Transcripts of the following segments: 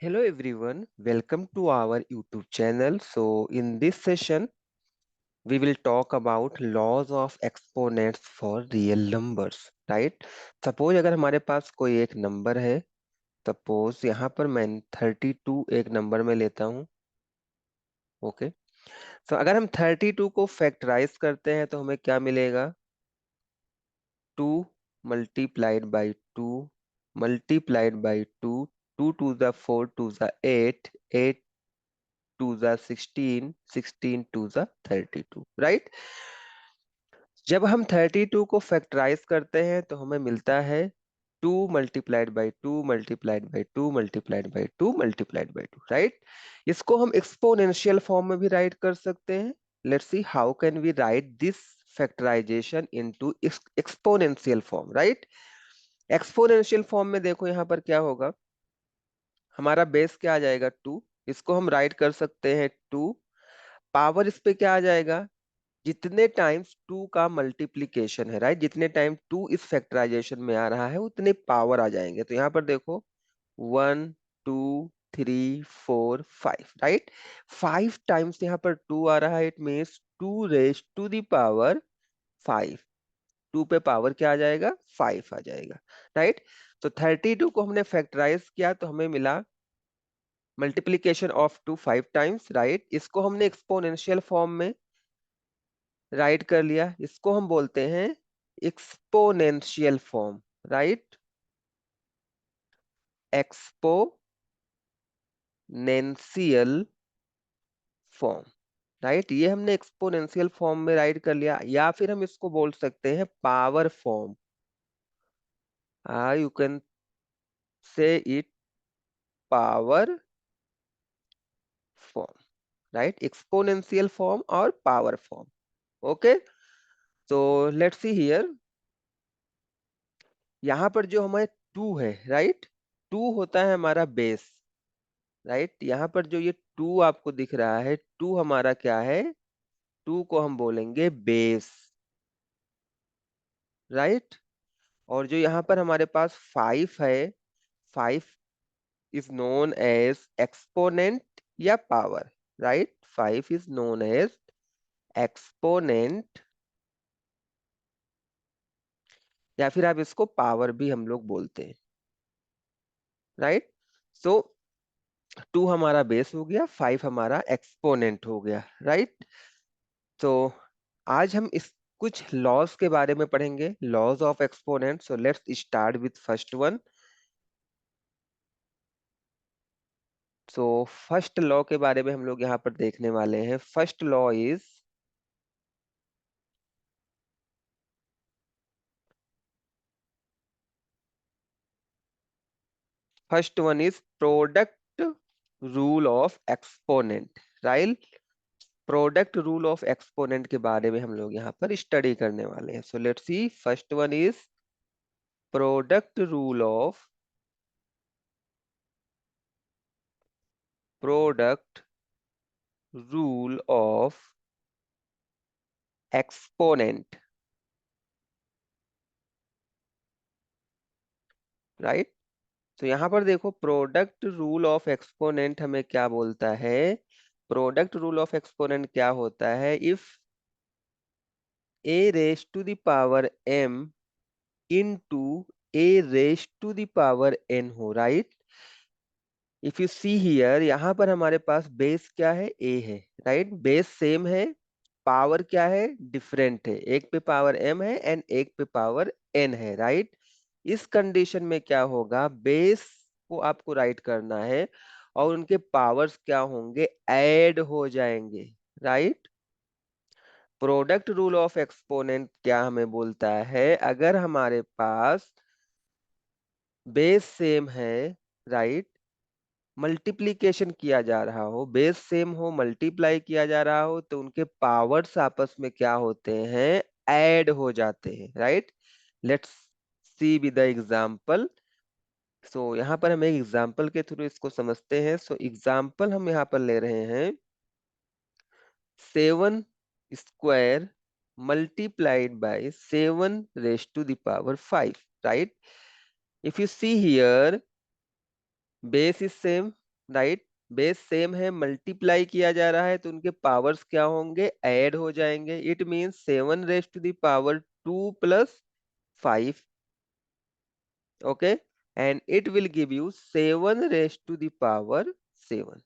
Hello everyone, welcome to our YouTube channel. So in this session, we will talk about laws of exponents for real numbers, right? Suppose अगर हमारे पास कोई एक number है, suppose यहाँ पर मैं 32 एक नंबर में लेता हूँ, ओके। सो अगर हम 32 को फैक्टराइज करते हैं तो हमें क्या मिलेगा? 2 multiplied by 2 multiplied by 2, 2 to the 4 to the 8, 8 to the 16, 16 to the 32, right. जब हम 32 को फैक्टराइज करते हैं तो हमें मिलता है 2 multiplied by 2 multiplied by 2 multiplied by 2 multiplied by 2, right. इसको हम एक्सपोनेंशियल फॉर्म में भी राइट कर सकते हैं। Let's see how can we write this factorisation into exponential form, right. Exponential form में देखो यहाँ पर क्या होगा, हमारा बेस क्या आ जाएगा? 2। इसको हम राइट कर सकते हैं 2, पावर इस पे क्या आ जाएगा? जितने टाइम्स 2 का मल्टीप्लीकेशन है, राइट, जितने टाइम 2 इस फैक्टराइजेशन में आ रहा है उतने पावर आ जाएंगे। तो यहाँ पर देखो 1 2 3 4 5, राइट। 5 टाइम्स यहाँ पर 2 आ रहा है, it means 2 raise to the power 5। 2 पे पावर क्या आ जाएगा? 5 आ जाएगा, राइट। तो 32 को हमने फैक्टराइज किया तो हमें मिला मल्टीप्लीकेशन ऑफ 2 5 टाइम्स, राइट। इसको हमने एक्सपोनेंशियल फॉर्म में राइट कर लिया, इसको हम बोलते हैं exponential form, right. Exponential form, right. ये हमने एक्सपोनेंशियल फॉर्म में राइट कर लिया, या फिर हम इसको बोल सकते हैं power form. You can say it power form, right. Exponential form और पावर फॉर्म, ओके। तो लेट्स सी हियर, यहाँ पर जो हमारे 2 है, राइट, 2 होता है हमारा बेस, राइट। यहाँ पर जो ये 2 आपको दिख रहा है, 2 हमारा क्या है? 2 को हम बोलेंगे बेस, राइट। और जो यहाँ पर हमारे पास 5 है, 5 इज नोन एज एक्सपोनेंट या power, right. 5 is known as exponent, या फिर आप इसको पावर भी हम लोग बोलते हैं, राइट। सो 2 हमारा बेस हो गया, 5 हमारा एक्सपोनेंट हो गया, राइट। तो आज हम इस कुछ लॉज के बारे में पढ़ेंगे, laws of exponent. So let's start with first one. So first law के बारे में हम लोग यहाँ पर देखने वाले हैं। First law is, first one is product rule of exponent, right. Product rule of exponent के बारे में हम लोग यहाँ पर स्टडी करने वाले हैं। सो let's C, first one is product rule of, product rule of exponent, right. तो यहाँ पर देखो, प्रोडक्ट रूल ऑफ एक्सपोनेंट हमें क्या बोलता है? प्रोडक्ट रूल ऑफ एक्सपोनेंट क्या होता है? If a race to the power m into a race to the power n हो, right. If you see here, यहाँ पर हमारे पास बेस क्या है? a है, राइट। बेस सेम है, पावर क्या है? डिफरेंट है। एक पे पावर m है एंड एक पे पावर n है, राइट। इस कंडीशन में क्या होगा? बेस को आपको राइट करना है और उनके पावर्स क्या होंगे? ऐड हो जाएंगे, right. Product rule of exponent क्या हमें बोलता है? अगर हमारे पास बेस सेम है, राइट, मल्टीप्लीकेशन किया जा रहा हो, बेस सेम हो, मल्टीप्लाई किया जा रहा हो, तो उनके पावर्स आपस में क्या होते हैं? ऐड हो जाते हैं, right. Let's see with the example. So यहाँ पर हम एक एग्जाम्पल के थ्रू इसको समझते हैं। सो एग्जाम्पल हम यहाँ पर ले रहे हैं 7 square multiplied by 7 raise to the power 5, right. If you see here, base is same, right, base same है, मल्टीप्लाई किया जा रहा है तो उनके पावर्स क्या होंगे, ऐड हो जाएंगे। It means 7 raised to the power 2 plus 5, okay, and it will give you 7 raised to the power 7,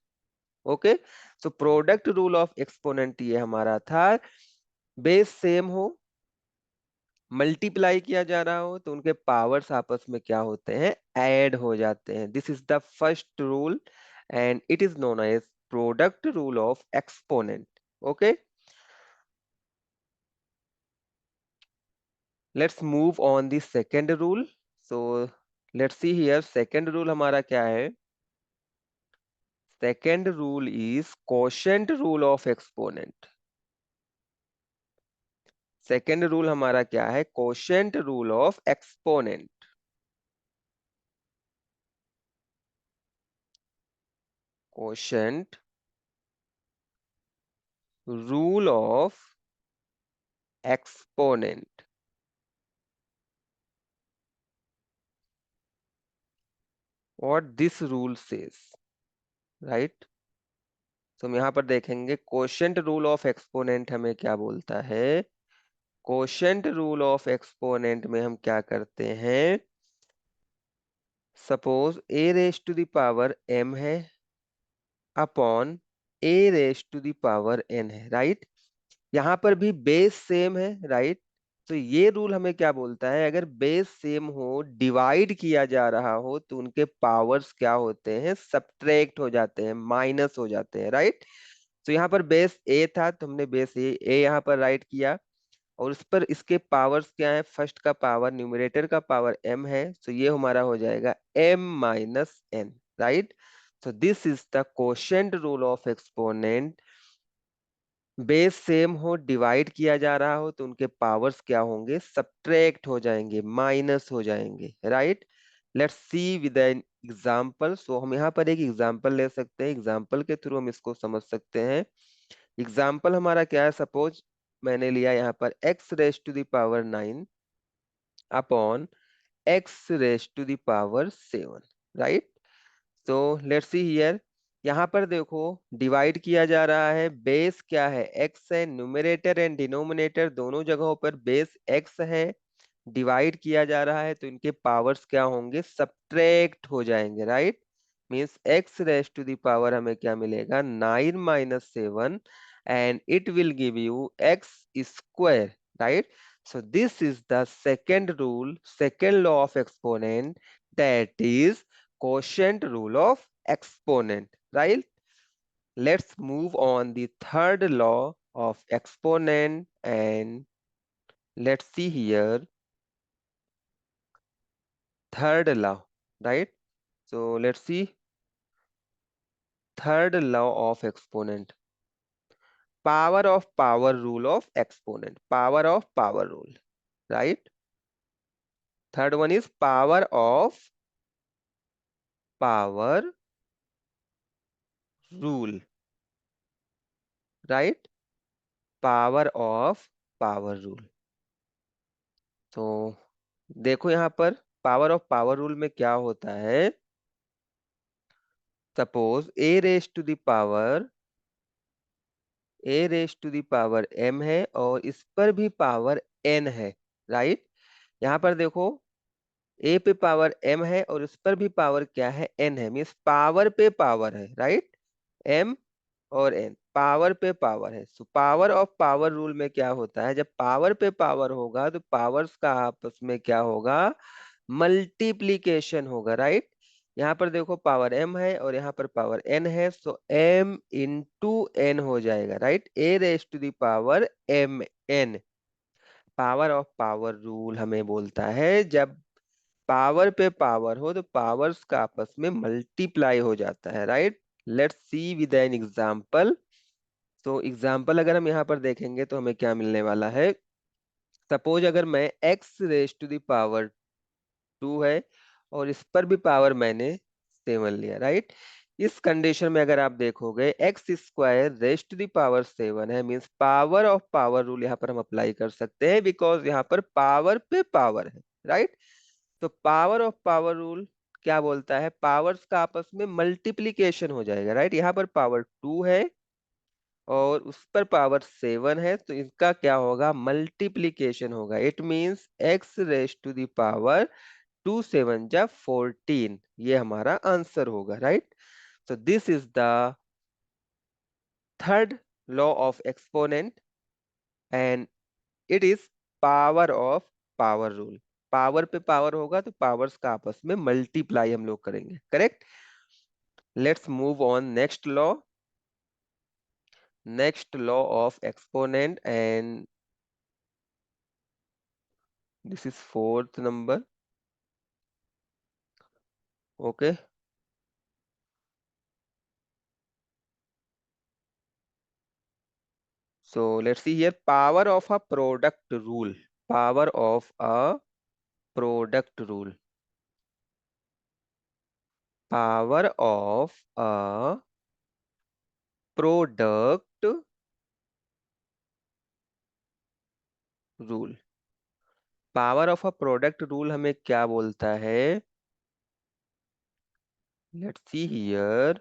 okay। so product rule of exponent ये हमारा था, बेस सेम हो, मल्टीप्लाई किया जा रहा हो तो उनके पावर्स आपस में क्या होते हैं, ऐड हो जाते हैं। This is the first rule and it is known as product rule of exponent, okay. Let's move on the second rule. So let's see here, second rule हमारा क्या है। Second rule is quotient rule of exponent. Second rule हमारा क्या है, quotient rule of exponent. Quotient rule of exponent. What this rule says, right. तो हम यहाँ पर देखेंगे क्वोशंट रूल ऑफ एक्सपोनेंट हमें क्या बोलता है। क्वोशंट रूल ऑफ एक्सपोनेंट में हम क्या करते हैं, suppose a race to the power m है upon a race to the power n है, राइट। यहाँ पर भी बेस सेम है, राइट। तो ये रूल हमें क्या बोलता है, अगर बेस सेम हो, डिवाइड किया जा रहा हो तो उनके पावर्स क्या होते हैं, सब्ट्रैक्ट हो जाते हैं, माइनस हो जाते हैं, राइट। तो यहाँ पर बेस ए था तो हमने बेस ए यहाँ पर राइट किया, और उस पर इसके पावर्स क्या है, फर्स्ट का पावर, न्यूमरेटर का पावर m है, तो ये हमारा हो जाएगा m - n, right. so this is the quotient rule of exponent। Base same हो, डिवाइड किया जा रहा हो तो उनके पावर्स क्या होंगे, सब्ट्रैक्ट हो जाएंगे, माइनस हो जाएंगे, right. Let's see with an example. So हम यहाँ पर एक एग्जांपल ले सकते हैं, एग्जांपल के थ्रू हम इसको समझ सकते हैं। एग्जांपल हमारा क्या है, सपोज मैंने लिया यहाँ पर x raise to the power 9 upon x raise to the power 7, right. तो लेट्स सी हियर, यहाँ पर देखो डिवाइड किया जा रहा है, बेस क्या है, x है, न्यूमरेटर एंड डिनोमिनेटर दोनों जगहों पर बेस x है, डिवाइड किया जा रहा है तो इनके पावर्स क्या होंगे, सब्ट्रैक्ट हो जाएंगे, right. Means x raise to the power हमें क्या मिलेगा, 9 - 7, and it will give you x square, right. so this is the second rule, second law of exponent, that is quotient rule of exponent, right? Let's move on the third law of exponent, and let's see here third law, right? So let's see third law of exponent, power of power rule of exponent, power of power rule, right? Third one is power of power rule, right? Power of power rule। तो देखो यहाँ पर power of power rule में क्या होता है, suppose a race to the power m है और इस पर भी पावर n है, राइट। यहाँ पर देखो a पे पावर m है और इस पर भी पावर क्या है, n है, मीन्स पावर पे पावर है, राइट। m और n पावर पे पावर है। So power of power rule में क्या होता है, जब पावर पे पावर होगा तो पावर्स का आपस में क्या होगा, मल्टीप्लीकेशन होगा, राइट। यहाँ पर देखो पावर m है और यहाँ पर पावर n है, सो m इंटू n हो जाएगा, right. A race to the power m n। Power of power rule हमें बोलता है जब पावर पे पावर हो तो पावर्स का आपस में मल्टीप्लाई हो जाता है, right. Let's see with an example. तो एग्जाम्पल अगर हम यहाँ पर देखेंगे तो हमें क्या मिलने वाला है, सपोज अगर मैं x raise to the power 2 है और इस पर भी पावर मैंने 7 लिया, राइट। इस कंडीशन में अगर आप देखोगे x square raise to the power 7 है, means power of power rule यहाँ पर हम अप्लाई कर सकते हैं, बिकॉज यहाँ पर पावर पे पावर है, राइट। तो पावर ऑफ पावर रूल क्या बोलता है, पावर्स का आपस में मल्टीप्लीकेशन हो जाएगा, राइट। यहाँ पर पावर 2 है और उस पर पावर 7 है, तो इसका क्या होगा, मल्टीप्लीकेशन होगा। It means x raise to the power 2 7 जा 14, ये हमारा आंसर होगा, right. So this is the third law of exponent and it is power of power rule. Power पे पावर होगा तो पावर्स का आपस में मल्टीप्लाई हम लोग करेंगे, correct. Let's move on next law. Next law of exponent and this is fourth number, okay. So let's see here, power of a product rule. Power of a product rule. Power of a product rule. Power of a product rule हमें क्या बोलता है? Let's see here.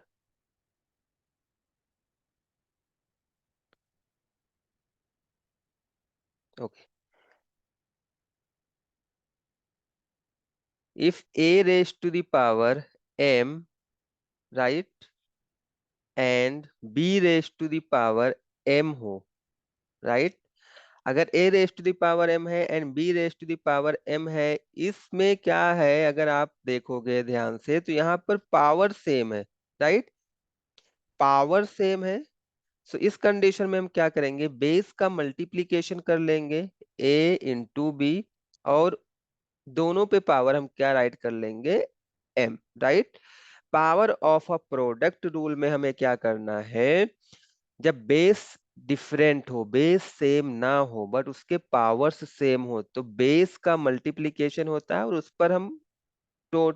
Okay. If a raised to the power m, right, and b raised to the power m हो, right? अगर a raise to the power m है and b raise to the power m है, इसमें क्या है, अगर आप देखोगे ध्यान से तो यहाँ पर पावर सेम है, राइट। पावर सेम है। सो इस कंडीशन में हम क्या करेंगे, बेस का मल्टीप्लीकेशन कर लेंगे a इंटू बी, और दोनों पे पावर हम क्या राइट कर लेंगे, m, right. Power of a product rule में हमें क्या करना है, जब बेस डिफरेंट हो, बेस सेम ना हो बट उसके पावर्स सेम हो, तो बेस का मल्टीप्लीकेशन होता है और उस पर हम तो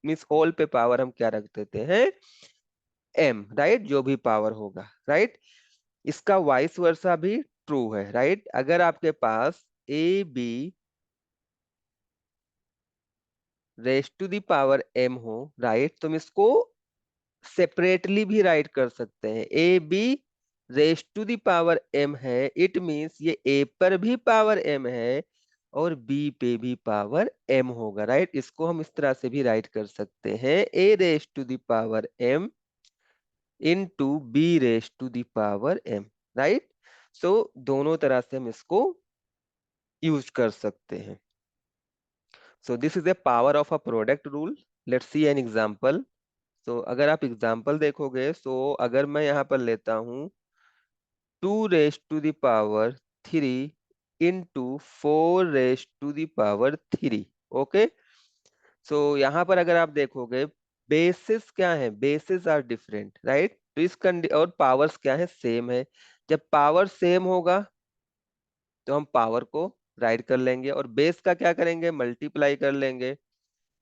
मीन्स होल पे पावर हम क्या रख देते हैं, m, राइट, जो भी पावर होगा, राइट। इसका वाइस वर्सा भी ट्रू है, राइट। अगर आपके पास a b raise to the power m हो, राइट, तो हम इसको सेपरेटली भी राइट कर सकते हैं। A b raise to the power m है, इट मींस ये a पर भी पावर m है और b पे भी पावर m होगा, राइट। इसको हम इस तरह से भी राइट कर सकते हैं, a raise to the power m into b raise to the power m, right. So दोनों तरह से हम इसको यूज कर सकते हैं। So this is the power of a product rule. Let's see an example. तो अगर आप एग्जाम्पल देखोगे, सो अगर मैं यहाँ पर लेता हूँ 2 raise to the power 3 into 4 raise to the power 3, okay. So यहाँ पर अगर आप देखोगे, बेसिस क्या है, बेसिस आर डिफरेंट, राइट। तो इस कंडी और पावर्स क्या है, सेम है। जब पावर सेम होगा तो हम पावर को राइट कर लेंगे और बेस का क्या करेंगे, मल्टीप्लाई कर लेंगे,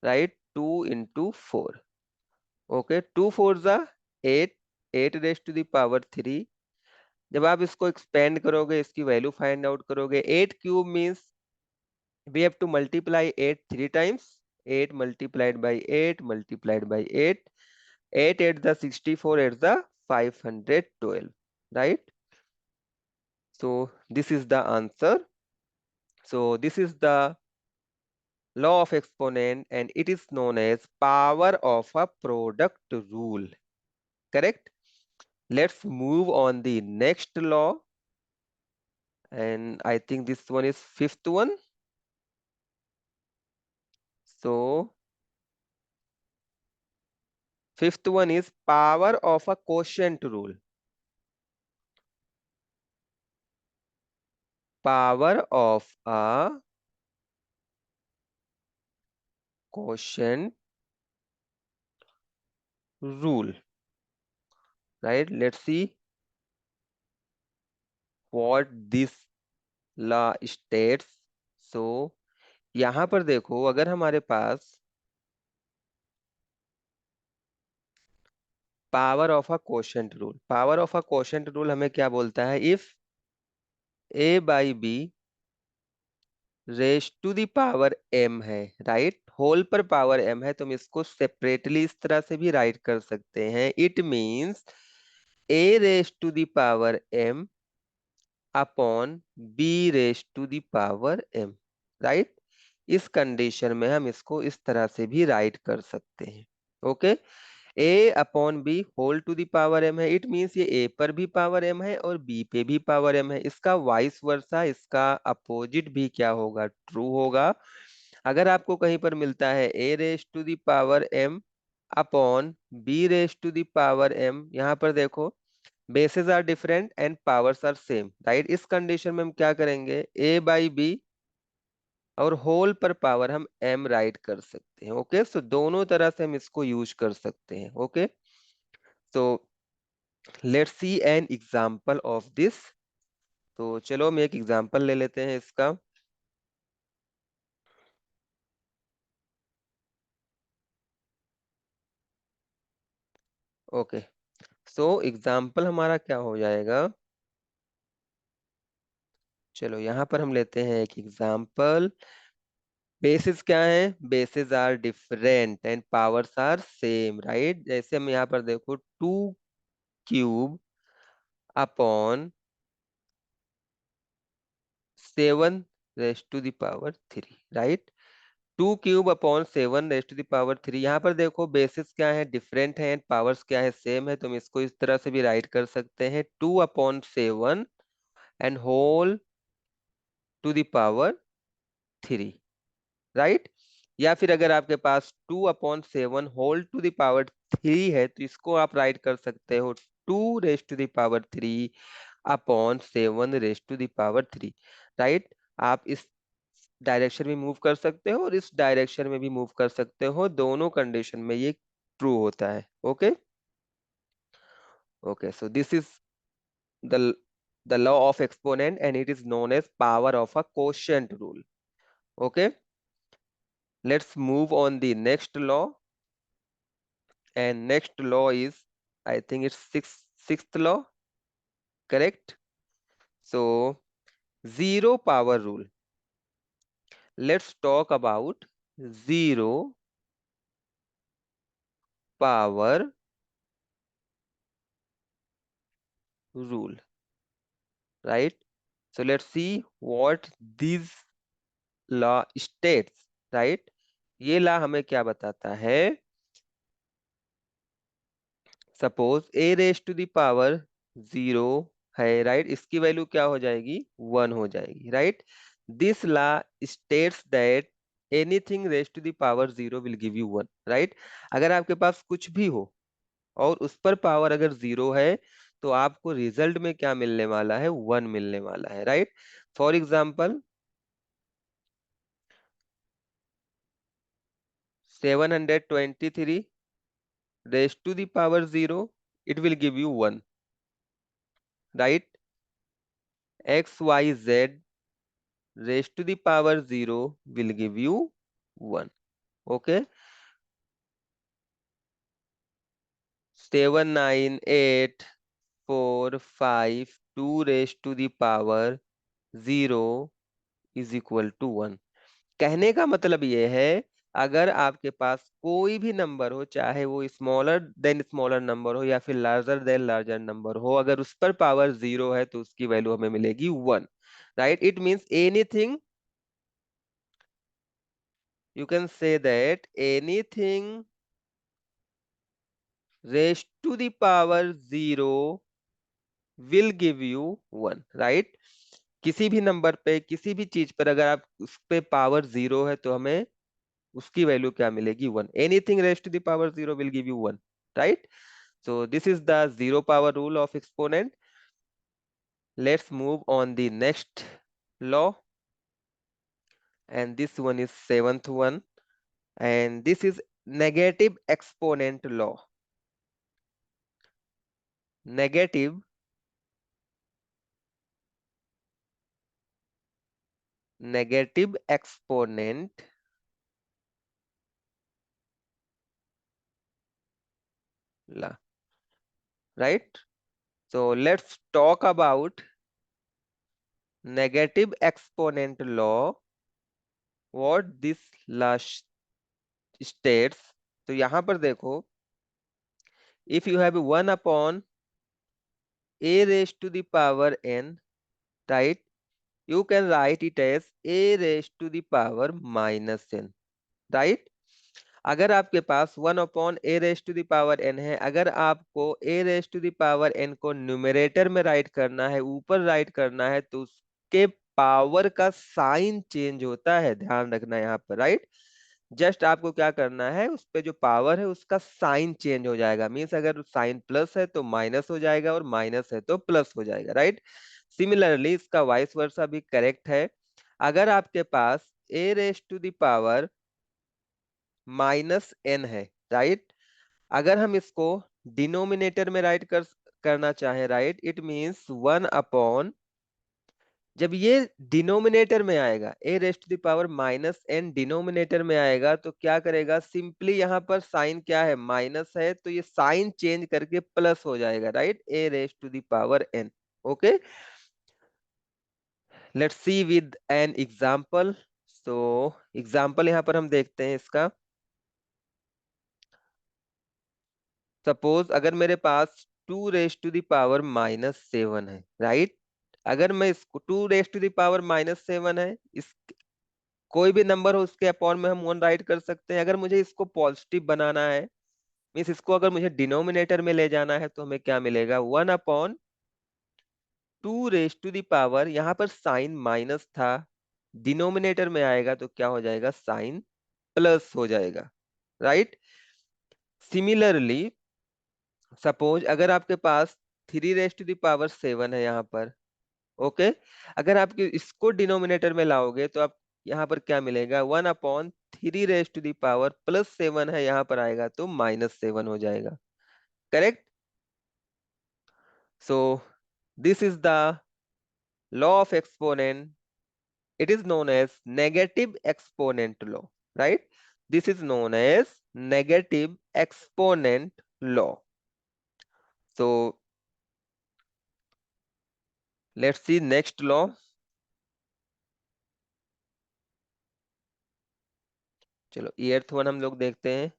राइट। 2 into 4, okay. 2 4 जा 8, 8 रेस टू द पावर 3। जब आप इसको एक्सपेंड करोगे, इसकी वैल्यू फाइंड आउट करोगे, 8 cube means we have to multiply 8 3 times. 8 multiplied by 8 multiplied by 8, 8 8 the 64, 8 the 512, right? So this is the answer. So this is the law of exponent and it is known as power of a product rule, correct? Let's move on the next law, and I think this one is fifth one. So fifth one is power of a quotient rule. Power of a quotient rule, right? Let's see what this law states. So यहाँ पर देखो, अगर हमारे पास power of a quotient rule, power of a quotient rule हमें क्या बोलता है, if a by b raise to the power m है, राइट, होल पर पावर m है, तो हम इसको सेपरेटली इस तरह से भी राइट कर सकते हैं। It means a raise to the power m upon b raise to the power m, right. इस कंडीशन में हम इसको इस तरह से भी राइट कर सकते हैं। Okay, a upon b whole to the power m है, इट मींस ये a पर भी पावर m है और b पे भी पावर m है। इसका वाइस वर्सा, इसका अपोजिट भी क्या होगा, ट्रू होगा। अगर आपको कहीं पर मिलता है a raise to the power m upon b raise to the power m, यहाँ पर देखो bases are different and powers are same, right. इस कंडीशन में हम क्या करेंगे, a बाई बी और होल पर पावर हम m राइट कर सकते हैं। ओके, सो दोनों तरह से हम इसको यूज कर सकते हैं। ओके, तो let's see an example of this. तो चलो हम एक एग्जांपल ले लेते हैं इसका। ओके, सो एग्जांपल हमारा क्या हो जाएगा, चलो यहाँ पर हम लेते हैं एक एग्जांपल। बेसिस क्या है, bases are different and powers are same, right. जैसे हम यहाँ पर देखो 2 cube upon 7 raise to the power 3, right. 2 cube upon 7 raise to the power 3, यहाँ पर देखो बेसिस क्या है, डिफरेंट है, एंड पावर्स क्या है, सेम है, तो हम इसको इस तरह से भी राइट कर सकते हैं, 2/7 and whole to the power 3, right. या फिर अगर आपके पास 2/7 होल टू द पावर 3 है, तो इसको आप राइट कर सकते हो 2 raise to the power 3 upon 7 raise to the power 3, right. आप इस डायरेक्शन में मूव कर सकते हो और इस डायरेक्शन में भी मूव कर सकते हो, दोनों कंडीशन में ये ट्रू होता है। Okay, okay, so this is the the law of exponent and it is known as power of a quotient rule. Okay, let's move on the next law, and next law is, I think it's sixth law, correct? So zero power rule. Let's talk about zero power rule, right? So let's see what this law states, right? ये ला हमें क्या बताता है, suppose a raise to the power 0 है, right, इसकी value क्या हो जाएगी, 1 हो जाएगी, right. This law states that anything raise to the power 0 will give you 1, right. अगर आपके पास कुछ भी हो और उस पर पावर अगर 0 है, तो आपको रिजल्ट में क्या मिलने वाला है, 1 मिलने वाला है, right. For example 723 raise to the power 0, it will give you 1, right? XYZ raised to the power 0 will give you 1. Okay. 79845 2 raised to the power 0 is equal to 1. कहने का मतलब ये है, अगर आपके पास कोई भी नंबर हो, चाहे वो स्मॉलर देन स्मॉलर नंबर हो या फिर लार्जर देन लार्जर नंबर हो, अगर उस पर पावर 0 है तो उसकी वैल्यू हमें मिलेगी 1, right. It means anything, you can say that anything raised to the power 0 will give you 1, right। किसी भी नंबर पे, किसी भी चीज पर अगर आप उस पे पावर 0 है, तो हमें उसकी वैल्यू क्या मिलेगी, 1। Anything raised to the power 0 will give you 1, right. So this is the zero power rule of exponent. Let's move on the next law, and this one is seventh one, and this is negative exponent law. Negative exponent law, right? So let's talk about negative exponent law what this last states, तो यहाँ पर देखो, if you have 1 upon a raised to the power n, right, you can write it as a raised to the power minus n, right? अगर आपके पास 1 upon a raised to the power n है, अगर आपको a raised to the power n को numerator में right करना है, ऊपर राइट करना है, तो उसके पावर का साइन चेंज होता है, ध्यान रखना यहाँ पर, राइट? जस्ट आपको क्या करना है, उस पे जो पावर है उसका साइन चेंज हो जाएगा। मीन्स अगर साइन प्लस है तो माइनस हो जाएगा, और माइनस है तो प्लस हो जाएगा, राइट? सिमिलरली इसका वाइस वर्सा भी करेक्ट है। अगर आपके पास a race to the power minus n है, राइट, अगर हम इसको डिनोमिनेटर में राइट करना चाहें, राइट, इट मीन्स 1 upon, जब ये डिनोमिनेटर में आएगा, a race to the power minus n denominator में आएगा, तो क्या करेगा, सिंपली यहाँ पर साइन क्या है, माइनस है, तो ये साइन चेंज करके प्लस हो जाएगा, right, a race to the power n. Okay, let's see with an example. So example यहाँ पर हम देखते हैं इसका। सपोज अगर मेरे पास 2 raised to the power -7 है, राइट, अगर मैं इसको 2 raised to the power -7 है, इस कोई भी नंबर हो उसके अपॉन में हम 1 राइट कर सकते हैं। अगर मुझे इसको पॉजिटिव बनाना है, मीन्स इसको अगर मुझे डिनोमिनेटर में ले जाना है, तो हमें क्या मिलेगा, 1/2 raised to the power, यहाँ पर साइन माइनस था, डिनोमिनेटर में आएगा तो क्या हो जाएगा, साइन प्लस हो जाएगा, राइट? सिमिलरली सपोज अगर आपके पास 3 raised to the power 7 है यहाँ पर, ओके, अगर आप इसको डिनोमिनेटर में लाओगे तो आप यहाँ पर क्या मिलेगा, 1/3 raised to the power +7 है, यहाँ पर आएगा तो -7 हो जाएगा, correct? So this is the law of exponent, it is known as negative exponent law, right? This is known as negative exponent law. So let's see next law. चलो एर्थ one हम लोग देखते हैं।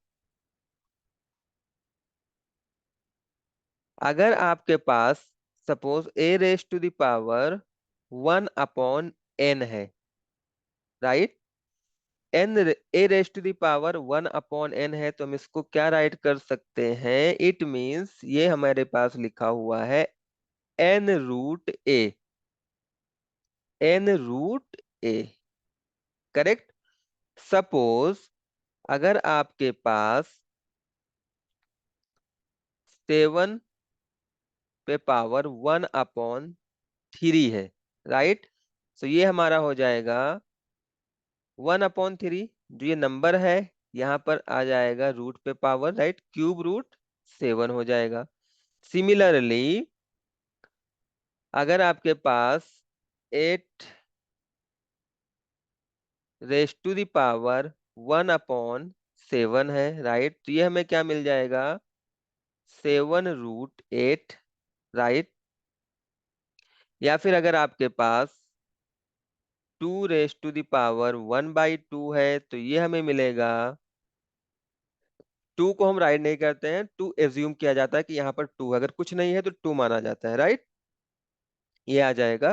अगर आपके पास suppose a race to the power 1/n है, right, and a race to the power 1/n है, तो हम इसको क्या राइट कर सकते हैं, इट मींस ये हमारे पास लिखा हुआ है n√a, n√a, करेक्ट? सपोज अगर आपके पास 7 पे पावर 1/3 है, राइट, तो ये हमारा हो जाएगा 1/3, जो ये नंबर है यहाँ पर आ जाएगा रूट पे पावर, राइट, ³ रूट 7 हो जाएगा। सिमिलरली अगर आपके पास 8 raised to the power 1/7 है, राइट, तो ये हमें क्या मिल जाएगा, 7√8, राइट? या फिर अगर आपके पास 2 raised to the power 1/2 है, तो ये हमें मिलेगा, 2 को हम राइट नहीं करते हैं, 2 एज्यूम किया जाता है कि यहाँ पर 2, अगर कुछ नहीं है तो 2 माना जाता है, राइट? ये आ जाएगा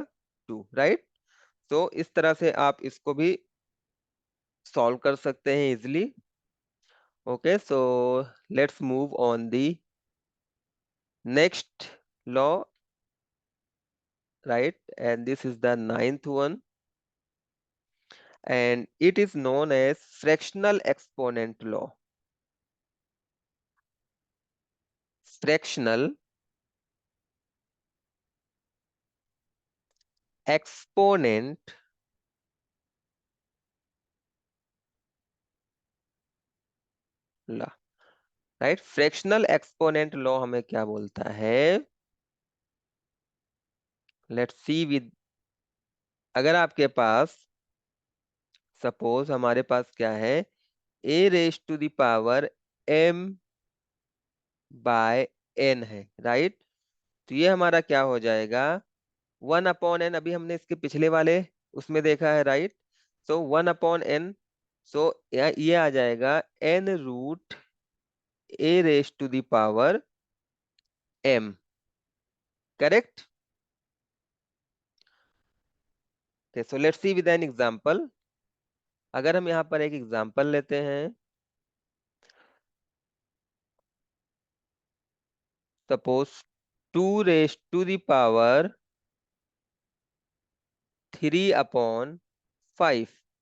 2, राइट? तो इस तरह से आप इसको भी सॉल्व कर सकते हैं easily. Okay, so let's move on the next law, right, and this is the 9th one, and it is known as fractional exponent law। fractional exponent law, right? Fractional exponent law हमें क्या बोलता है, let's see with, अगर आपके पास suppose हमारे पास क्या है, a race to the power m/n है, राइट, तो ये हमारा क्या हो जाएगा, 1/n, अभी हमने इसके पिछले वाले उसमें देखा है, राइट, सो 1/n, सो ये आ जाएगा n√a⁻m, correct? So let's see with an example. अगर हम यहाँ पर एक एग्जांपल लेते हैं, सपोज 2⁵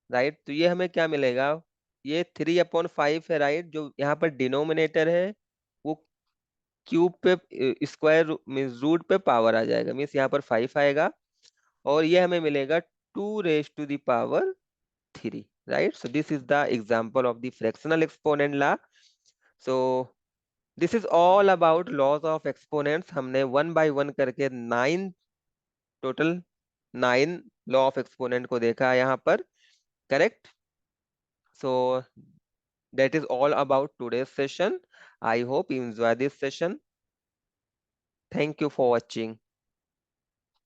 राइट? तो ये हमें क्या मिलेगा? ये 3/5 है, राइट? जो यहाँ पर डिनोमिनेटर है वो क्यूब पे स्क्वायर मीन्स रूट पे पावर आ जाएगा, मीन्स यहाँ पर 5 आएगा, और ये हमें मिलेगा 2⁵3, right? So this is the example of the fractional exponent law. So this is all about laws of exponents. हमने वन बाय वन करके टोटल 9 लॉ ऑफ एक्सपोनेंट को देखा है यहाँ पर, correct? So that is all about today's session. I hope you enjoy this session. Thank you for watching.